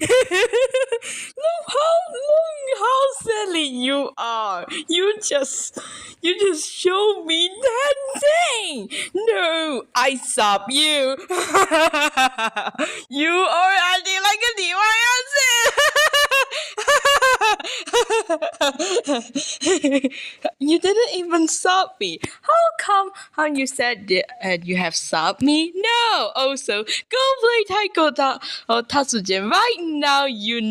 Look how silly you are. You just showed me that thing. No, I stop you. You are acting like a DIY. You didn't even stop me. How you said that, you have stopped me? No. Also, go play taiko ta 塔子间 right now. You